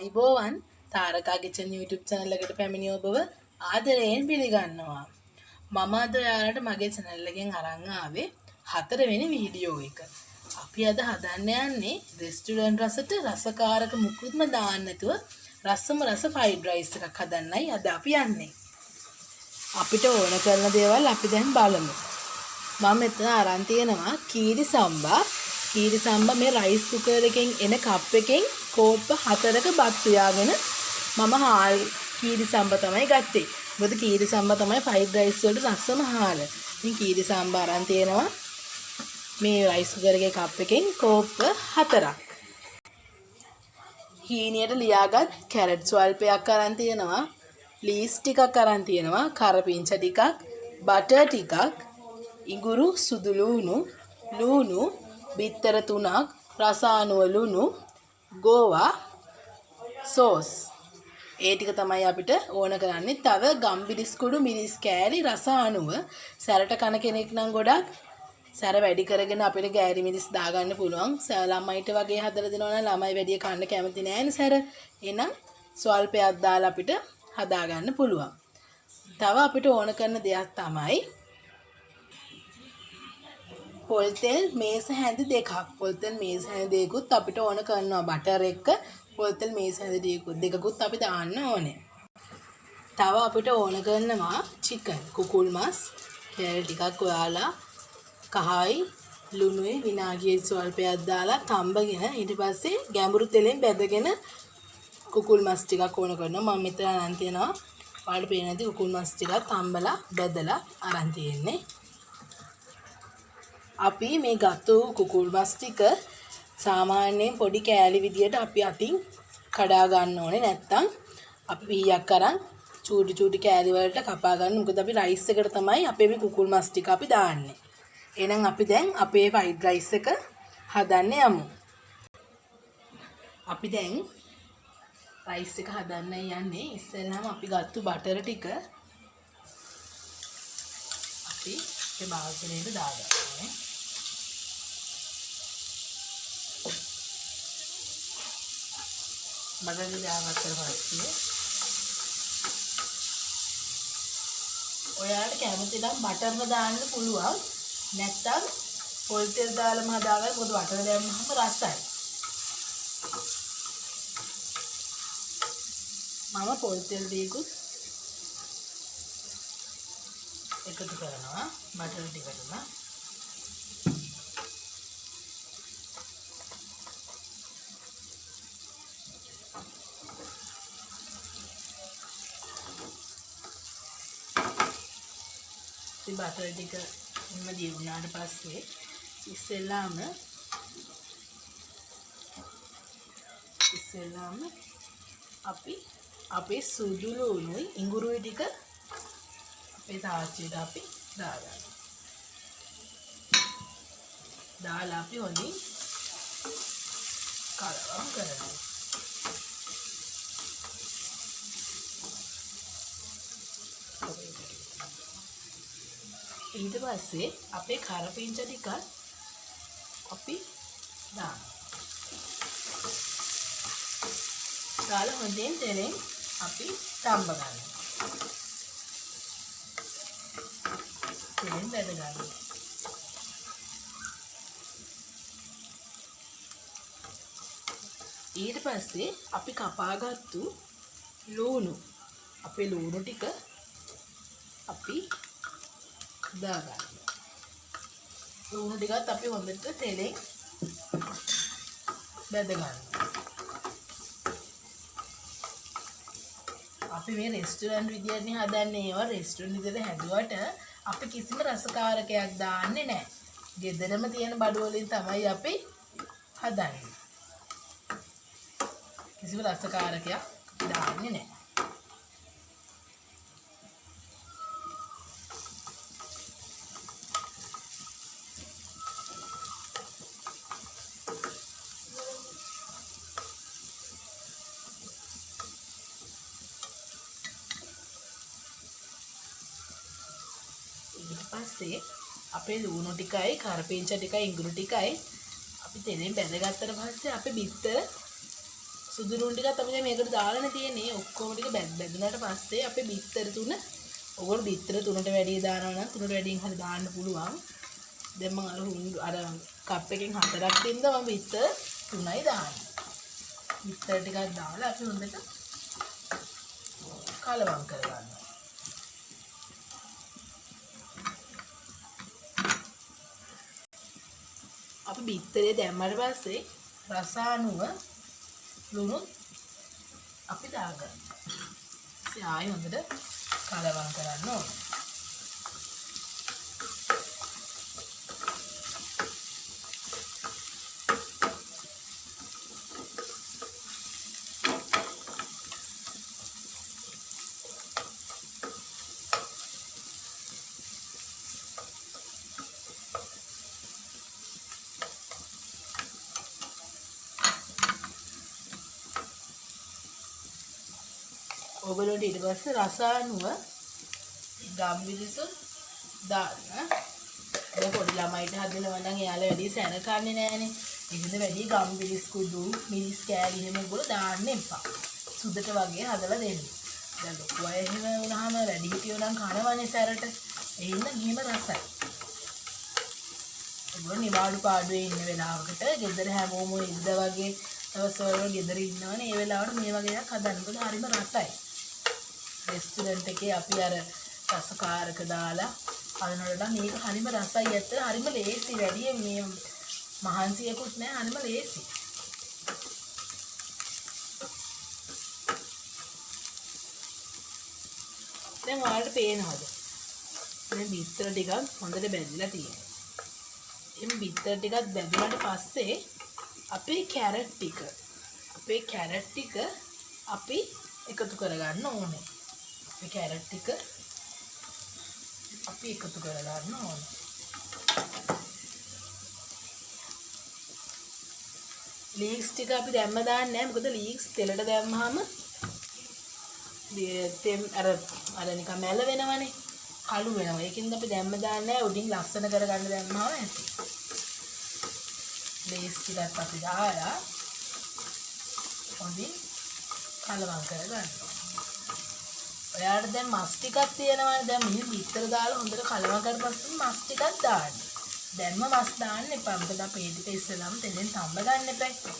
අයිබෝවන් තාරකා kitchen YouTube channel එකට පැමිණි ඔබව ආදරයෙන් පිළිගන්නවා. මම අද ඔයාලට මගේ channel එකෙන් අරන් ආවේ 4 වෙනි වීඩියෝ එක. අපි අද හදන්න යන්නේ රෙස්ටුරන්ට් රසට රසකාරක මුකුත්ම දාන්න නැතුව රසම රස ෆ්‍රයිඩ් රයිස් එකක් හදන්නයි අද අපි යන්නේ. අපිට ඕන කරන දේවල් අපි දැන් බලමු. මම මෙතන අරන් තියෙනවා කීරි සම්බා මේ රයිස් කුකර් එකෙන් එන කප් එකෙන් කෝප්ප 4ක බත් උයාගෙන මම හාල් කීරි සම්බා තමයි ගත්තේ. මොකද කීරි සම්බා තමයි ෆ්‍රයිඩ් රයිස් වලට රසම හාල. ඉතින් කීරි සම්බා අරන් තියෙනවා මේ රයිස් කුකර් එකේ කප් එකෙන් කෝප්ප 4ක්. හීනියට ලියාගත් කැරට් ස්වල්පයක් අරන් තියෙනවා. ලීස් ටිකක් අරන් තියෙනවා. කරපිංච ටිකක්, බටර් ටිකක්, ඉඟුරු සුදු ලූණු බිත්තර 3ක්, රසායනික ලුණු, ගෝවා, සෝස්. ඒ ටික තමයි අපිට ඕන කරන්නේ. තව ගම්බිරිස් කුඩු මිරිස් කෑලි රසායනික සැරට කන කෙනෙක් නම් ගොඩක් සැර වැඩි කරගෙන අපිට ගෑරි මිරිස් දාගන්න පුළුවන්. ළමයිට වගේ හදලා දෙනවා නම් ළමයි වැඩි කන්න කැමති නෑනේ සැර. එහෙනම් ස්වල්පයක් දාලා අපිට හදාගන්න පුළුවන්. තව අපිට ඕන කරන දෙයක් තමයි පොල් තෙල් මේස හැඳි දෙකක්. පොල් තෙල් මේස හැඳි දෙකකුත් අපිට ඕන කරනවා. බටර් එක පොල් තෙල් මේස හැඳි දෙකකුත් අපි දාන්න ඕනේ. තව අපිට ඕන කරනවා චිකන් කුකුල් මස් කෑලි ටිකක් ඔයාලා කහයි ලුණුයි විනාගියේ ස්වල්පයක් දාලා තඹගෙන ඊට පස්සේ ගැඹුරු තෙලෙන් බැදගෙන කුකුල් මස් ටිකක් ඕන කරනවා. මම මෙතන අරන් තියනවා ඔයාලට පේන නැති කුකුල් මස් ටිකක් තඹලා බැදලා අරන් තියෙන්නේ. අපි මේ ගත්තු කුකුල් මස් ටික සාමාන්‍යයෙන් පොඩි කෑලි විදියට අපි අතින් කඩා ගන්න ඕනේ. නැත්තම් අපි පීයක් අරන් චූටි කෑලි වලට කපා ගන්න. මොකද අපි රයිස් එකට තමයි අපේ මේ කුකුල් මස් ටික අපි දාන්නේ. එහෙනම් අපි දැන් අපේ ෆ්‍රයිඩ් රයිස් එක හදන්න යමු. අපි දැන් රයිස් එක හදන්න යන්නේ. ඉස්සෙල්ලාම අපි ගත්තු බටර් ටික අපි මේ බාල්කනියට දාගන්නවා. බටර් දාගත්තට පස්සේ ඔයාලට කැමති නම් බටර්ම දාන්න පුළුවන්. නැත්තම් පොල් තෙල් දාලාම හදාගන්න. මොකද බටර් දැම්මම රසයි. මම පොල් තෙල් දීකුත් එකතු කරනවා බටර් ටිකටම. ඉතින් බටර් ටික එන්න දී වුණාට පස්සේ ඉස්සෙල්ලාම අපි අපේ සුදු ලුණුයි ඉඟුරුයි ටික අපේ තාච්චියට අපි දාගන්නවා. දාලා අපි හොඳින් කලවම් කරනවා. ඊට පස්සේ අපේ කරපිංච ටික අපි දානවා. දාලා හොඳින් තෙලෙන් අපි තම්බ ගන්නවා. තෙලෙන් බැද ගන්නවා. ඊට පස්සේ අපි කපාගත්තු අපේ ලුණු ටික අපි දාගන්නවා. ලුණු ටිකත් අපි හොඳට තෙලෙන් බැද ගන්නවා. අපි මේ රෙස්ටුරන්ට් විදියටනේ හදන්නේ. ඒවා රෙස්ටුරන්ට් විදියට හැදුවට අපි කිසිම රසකාරකයක් දාන්නේ නැහැ. ගෙදරම තියෙන බඩු වලින් තමයි අපි හදන්නේ. කිසිම රසකාරකයක් දාන්නේ නැහැ. ඊට පස්සේ අපේ ලුණු ටිකයි කරපිංච ටිකයි ඉඟුරු ටිකයි අපි තෙලෙන් බැදගත්තට පස්සේ අපි බිත්තර සුදු ලුණු ටිකක් අපි දැන් මේකට දාලානේ තියෙන්නේ. ඔක්කොම ටික බැදුනට පස්සේ අපේ බිත්තර තුන ඔයගොල්ලෝ බිත්තර තුනට වැඩි දානවා නම් තුනට වැඩියෙන් හරි දාන්න පුළුවන්. දැන් මම අර කප් එකෙන් 4ක් දෙන්නා මම බිත්තර 3යි දාන්නේ. බිත්තර ටිකක් දාලා අපි හොඳට කලවම් කරගන්නවා. අපි බිත්තරේ දැම්මට පස්සේ රසානුව ලුණු අපි දාගන්න. ඉතින් ආයෙ හොඳට කලවම් කරන්න ඕන. ඔයගොල්ලන්ට ඊට පස්සේ රසානුව ගම්මිරිසු දාන්න. දැන් පොඩි ළමයිට හදනවා නම් එයාලා වැඩි සැන කන්නේ නැහනේ. ඉතින් වැඩි ගම්මිරිස් කුඩු මිරිස් කෑලි එහෙම ඔයගොල්ලෝ දාන්න එපා. සුදට වගේ හදලා දෙන්න. දැන් ලොකු අය එහෙම වුණාම වැඩි හිටියෝ නම් කනවනේ සැරට. ඒ හින්දා ගිහිම රසයි. ඔයගොල්ලෝ නිවාඩු පාඩුවේ ඉන්න වෙලාවකට ගෙදර හැමෝම ඉඳ වගේ දවස්වල ගෙදර ඉන්නවනේ. ඒ වෙලාවට මේ වගේ එකක් හදන්න. මොකද හරිම රසයි. රෙස්ටුරන්ට් එකේ අපි අර රසකාරක දාලා හදනකොට මේක හරිම රසයි. ඇත්තට හරිම ලේසි. වැඩි මේ මහන්සියකුත් නෑ. හරිම ලේසි. දැන් ඔයාලට පේනවද? මේ බිත්තර ටිකක් හොඳට බැදිලා තියෙනවා. එම් බිත්තර ටිකක් බැදුනට පස්සේ අපේ කැරට් ටික අපි එකතු කරගන්න ඕනේ. මේ කැරට් ටික අපි එකතු කරගන්න ඕනේ. ලීක්ස් ටික අපි දැම්ම දාන්නේ නැහැ. මොකද ලීක්ස් තෙලට දැම්මහම අර නිකන් මැල වෙනවනේ. කළු වෙනවා. ඒකින්ද අපි දැම්ම දාන්නේ නැහැ. උඩින් ලස්සන කරගන්න දැම්මම ඇති. ලීක්ස් ටිකත් අපි දාලා හොඳින් කලවම් කරගන්න. ඔයාලට දැන් මස් ටිකක් තියෙනවානේ. දැන් මේ බිත්තර දාලා හොඳට කලවම් කරපස්සේ මස් ටිකක් දාන්න. දැන්ම මස් දාන්න එපා. මොකද අපේ ටික ඉස්සෙල්ලාම තෙලෙන් තම්බ ගන්න එපා.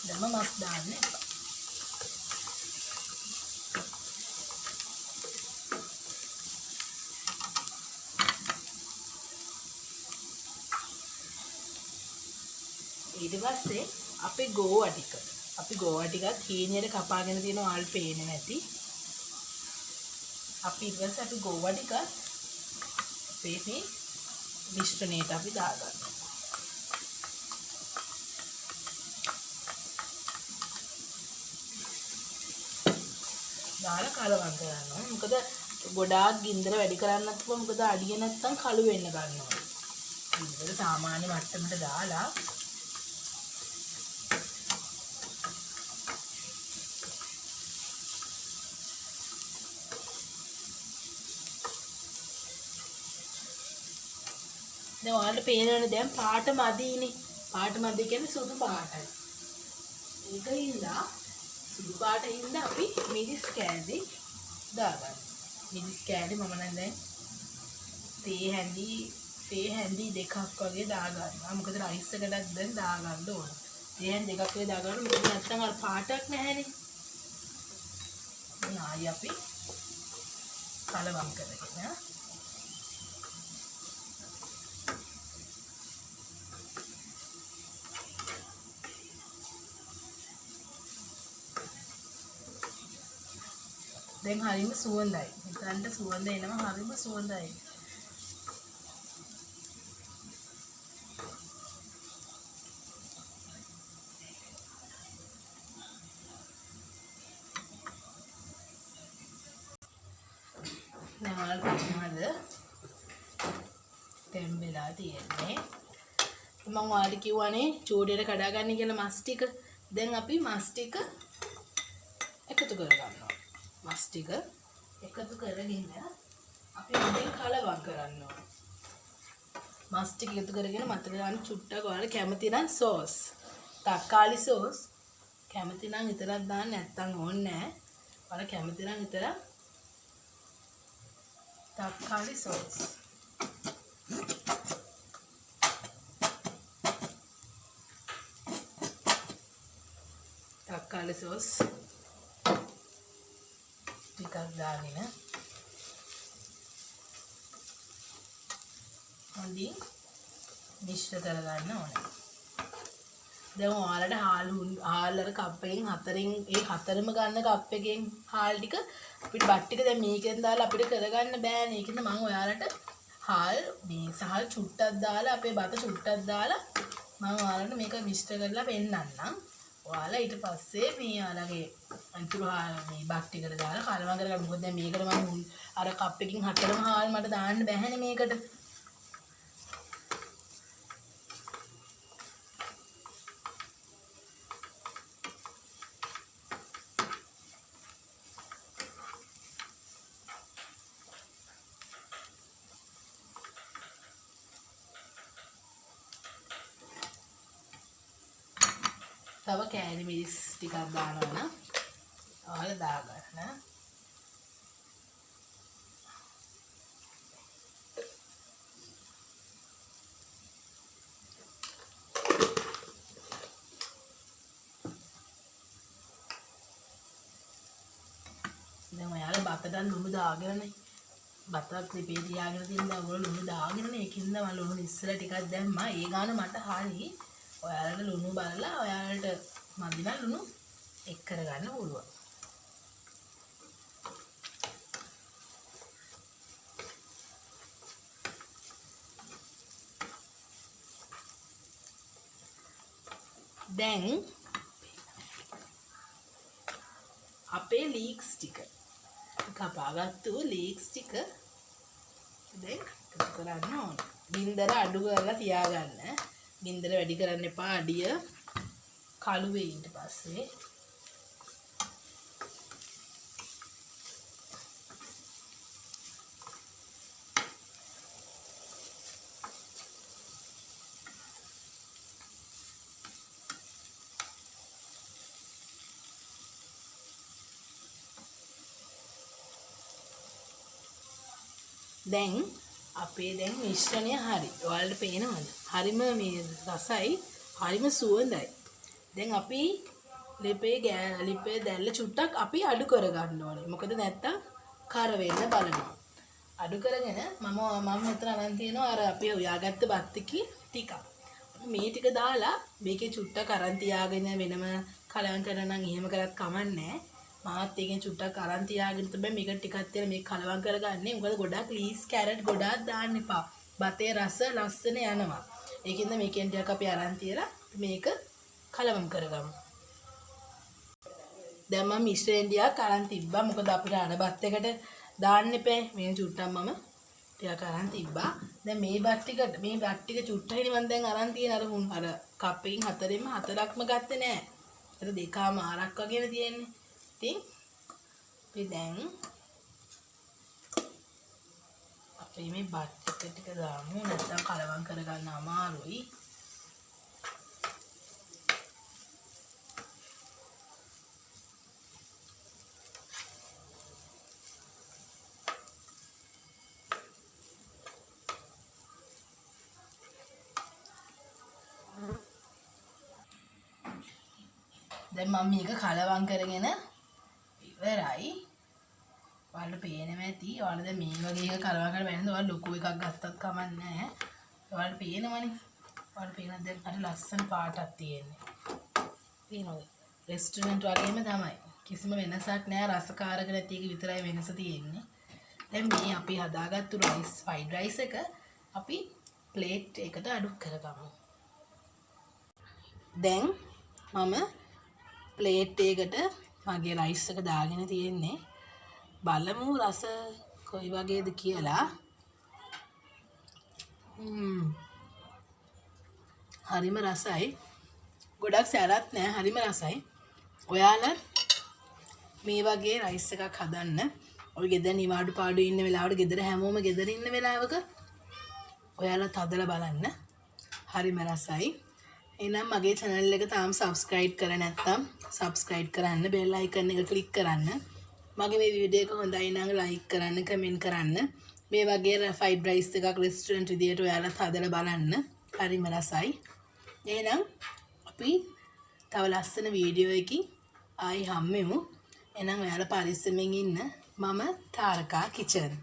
දැන්ම මස් දාන්න එපා. ඊට පස්සේ අපේ ගෝවා ටිකත් හීනියට කපාගෙන තියෙනවා. ආල් පේන්නේ නැති. අපි ඊට පස්සේ අපි ගෝවා ටික අපේ මේ මිශ්‍රණයට අපි දාගන්නවා. දාලා කලවම් කරනවා. මොකද ගොඩාක් ගින්දර වැඩි කරන්නත් පුළුවන්. මොකද අඩිය නැත්තම් කළු වෙන්න ගන්නවා. ගින්දර සාමාන්‍ය මට්ටමට දාලා දැන් ඔයාලට පේනවනේ දැන් පාට මදීනේ. පාට මදි කියන්නේ සුදු පාටයි. ඒකින්ද සුදු පාටින්ද අපි මිරිස් කෑලි දාගන්න. මිරිස් කෑලි මම නම් දැන් තේ හැඳි දෙකක් වගේ දාගන්නවා. මොකද රයිස් එකටත් දැන් දාගන්න ඕන. තේ හැඳි දෙකක් වගේ දාගන්න. මොකද නැත්තම් අර පාටක් නැහැනේ. දැන් ආයි අපි කලවම් කරගෙන දැන් හරිම සුවඳයි. හිතන්න සුවඳ එනවා. හරිම සුවඳයි. නෑවල් පන්නවද? තෙම්බෙලා තියෙන්නේ. මම ඔයාලට කිව්වනේ චූඩියට කඩා ගන්න කියලා මස් ටික. දැන් අපි මස් ටික එකතු කරගන්නවා. මස් ටික එකතු කරගෙන අපි හොඳින් කලවම් කරනවා. මස් ටික එකතු කරගෙන මතක ගන්න චුට්ටක් ඔයාලා කැමති නම් සෝස්, තක්කාලි සෝස් කැමති නම් විතරක් දාන්න නැත්තම් ඕනේ නැහැ. ඔයාලා කැමති නම් විතරක් තක්කාලි සෝස්. තක්කාලි සෝස් ටිකක් දාගෙන හොඳින් මිශ්‍ර කරගන්න ඕනේ. දැන් ඔයාලට හාල් අර කප් එකෙන් හතරෙන් ඒ හතරම ගන්න කප් එකෙන් හාල් ටික අපිට බත් ටික දැන් මේකෙන් දාලා අපිට කරගන්න බෑනේ. ඒකින්ද මම ඔයාලට හාල් මේ සහල් චුට්ටක් දාලා අපේ බත චුට්ටක් දාලා මම ඔයාලට මේක මිශ්‍ර කරලා පෙන්නන්නම්. ඔයාලා ඊට පස්සේ මේ ඔයාලගේ අන්තිම මේ බත් ටිකට දාලා කලවම් කරගන්න. මොකද දැන් මේකට මම අර කප් එකකින් හතරම හාල් මට දාන්න බැහැනේ මේකට. තව කෑලි මිරිස් ටිකක් දානවා නම් ඔයාලා දාගන්න. දැන් ඔයාලා බතට ලුණු දාගෙනනේ බතක් ලිපේ තියාගෙන තියෙන දැන් ඔයාලා ලුණු දාගෙනනේ ඒකින්ද මම ලුණු ඉස්සර ටිකක් දැම්මා. ඒ ගාන මට හරි. ඔයාලට ලුණු බලලා ඔයාලට මදි නම් ලුණු එක් කරගන්න පුළුවන්. දැන් අපේ ලීක්ස් ටික කපාගත්තු ලීක්ස් ටික දැන් කරන්න ඕනේ. බින්දර අඩු කරලා තියාගන්න. බින්දර වැඩි කරන්න එපා. අඩිය කළු වෙයි ඊට පස්සේ. දැන් අපේ දැන් මිශ්‍රණය හරි. ඔයාලට පේනවද? හරිම මේ රසයි, හරිම සුවඳයි. දැන් අපි ලිපේ දැල්ල චුට්ටක් අපි අඩු කරගන්න ඕනේ. මොකද නැත්තම් කර වෙන්න බලනවා. අඩු කරගෙන මම මෙතන අරන් තියෙනවා අර අපි හොයාගත්ත බත් ටික. මේ ටික දාලා මේකේ චුට්ටක් අරන් තියාගෙන වෙනම කලවම් කරන නම් එහෙම කරත් කමන්නේ. මාත් එකෙන් චුට්ටක් අරන් තියාගෙන තමයි මේක ටිකක් තියලා මේක කලවම් කරගන්නේ. මොකද ගොඩක් ලීස් කැරට් ගොඩක් දාන්න එපා. බතේ රස ලස්සන යනවා. ඒකින්ද මේකෙන් ටිකක් අපි අරන් තියලා මේක කලවම් කරගමු. දැන් මම මිශ්‍රයෙන් ටිකක් අරන් තිබ්බා. මොකද අපිට අර බත් එකට දාන්න එපා. මේ චුට්ටක් මම ටිකක් අරන් තිබ්බා. දැන් මේ බත් ටික චුට්ටයිනේ මම දැන් අරන් තියෙන අර කප් එකකින් හතරක්ම ගත්තේ නෑ. ඒක දෙකමාරක් වගේනේ තියෙන්නේ. ඉතින් අපි දැන් අපි මේ බත් ටික දාමු. නැත්නම් කලවම් කරගන්න අමාරුයි. දැන් මම මේක කලවම් කරගෙන ඉවරයි. ඔයාලට පේනවා ඇති. ඔයාලා දැන් මේ වගේ එක කලවම් කරලා බලන්න. ඔයාලා ලොකු එකක් ගත්තත් කමක් නැහැ. ඔයාලට පේනවනේ. ඔයාලට පේනද දැන් අර ලස්සන පාටක් තියෙන්නේ. පේනවද? රෙස්ටුරන්ට් වගේම තමයි. කිසිම වෙනසක් නැහැ. රසකාරක නැති එක විතරයි වෙනස තියෙන්නේ. දැන් මේ අපි හදාගත්තු ෆ්‍රයිඩ් රයිස් එක අපි ප්ලේට් එකට අඩු කරගමු. දැන් මම ප්ලේට් එකකට මගේ රයිස් එක දාගෙන තියෙන්නේ. බලමු රස කොයි වගේද කියලා. හරිම රසයි. ගොඩක් සැරත් නෑ. හරිම රසයි. ඔයාලා මේ වගේ රයිස් එකක් හදන්න. ඔය ගෙදර නිවාඩු පාඩු ඉන්න වෙලාවට ගෙදර හැමෝම ගෙදර ඉන්න වෙලාවක ඔයාලා හදලා බලන්න. හරිම රසයි. එහෙනම් මගේ channel එක තාම subscribe කරලා නැත්නම් subscribe කරන්න, bell icon එක click කරන්න. මගේ මේ වීඩියෝ එක හොඳයි නම් like කරන්න, comment කරන්න. මේ වගේ fried rice එකක් restaurant විදියට ඔයාලත් හදලා බලන්න. හරිම රසයි. එහෙනම් අපි තව ලස්සන වීඩියෝ එකකින් ආයි හම්බෙමු. එහෙනම් ඔයාලා පරිස්සමෙන් ඉන්න. මම තාරකා කිචන්.